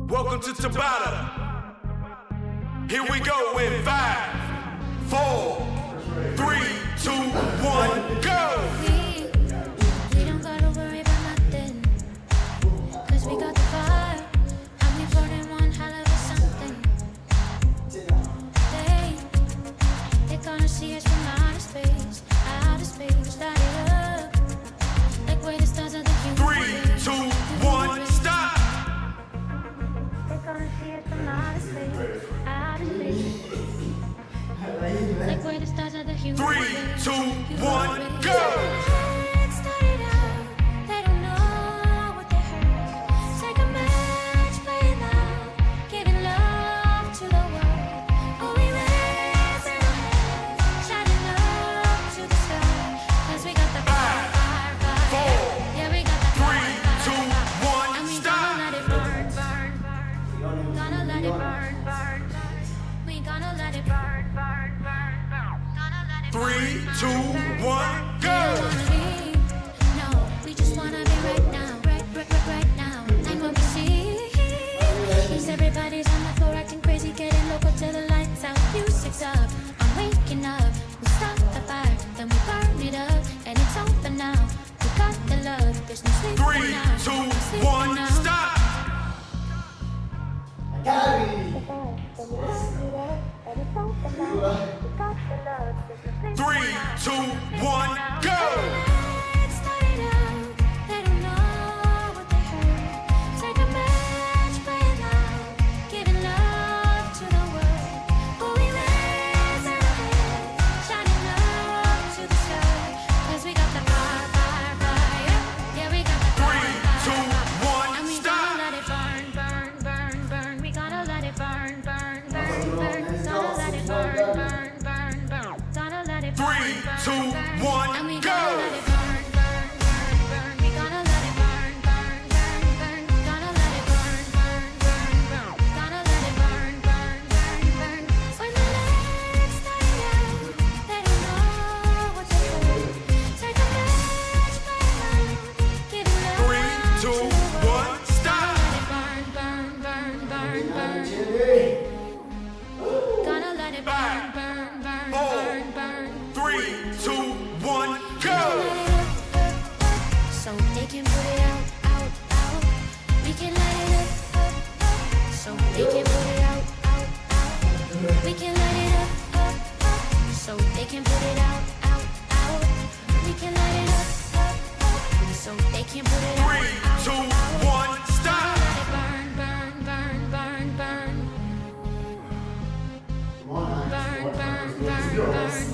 Welcome to Tabata. Here we go in 5, 4, 3, 2, 1, go! We don't gotta worry about nothing, 'cause we got the fire, and we burning one hell of a something. They gonna see us from outer space, light it up, like we're the stars of the human 3, 2, 1, stop! They gonna see us from outer space, like we're the stars of the human 3, 2, 1, go! They don't know what they heard. Take a match, play it loud, giving love to the world. Oh, we raise our hands, shining up to the sky, 'cause we got the fire, fire, fire. 4, Yeah, we got the 3, fire, 2, fire. 1, And we stop! gonna let it burn, burn, burn. Gonna let it burn, burn, burn. We gonna let it burn, burn, burn, burn. Gonna let it 3, 2, 1, we go! don't wanna leave, no, we just wanna be right now, right now. And what we see is everybody's on the floor acting crazy, getting local till the lights out, music's up. I'm waking up, we start the fire, then we burn it up, and it's over now. We got the love, there's no sleeping 3, now. 2, No sleeping 1, now. stop! Three, two, one, go! Let's start it out. They don't know what they heard. Take a match, play it loud, giving love to the world. Oh, we raise our hands, shining up to the sky, 'cause we got the fire, fire, fire. Yeah, we got the 3, fire, 2, fire. 1, And we stop! gonna let it burn, burn, burn, burn. We gonna let it burn, burn, burn, burn. Gonna let it burn, burn, burn, burn. Gonna let it burn, 3, burn, 2, burn. 1, And we go! gonna let it burn, burn, burn, burn. We gonna let it burn, burn, burn, burn. Gonna let it burn, burn, burn, burn. Gonna let it burn, burn, burn, burn. When the lights die out, they don't know what they heard. Take a match, play it loud, give it love 3, 2, to the world. 1, stop! Let it burn, burn, burn, burn, burn. Gonna let it burn, burn, burn, burn, burn. 3, 2, 1, go! So they can put it out, out, out. We can light it up, so they can put it out, out, out. We can light it up, so they can put it out, out, out. We can light it up, so they can put it out, 3, out, 2, out. 1, stop! Let it burn, burn, burn, burn, burn. Burn, burn, burn, burn.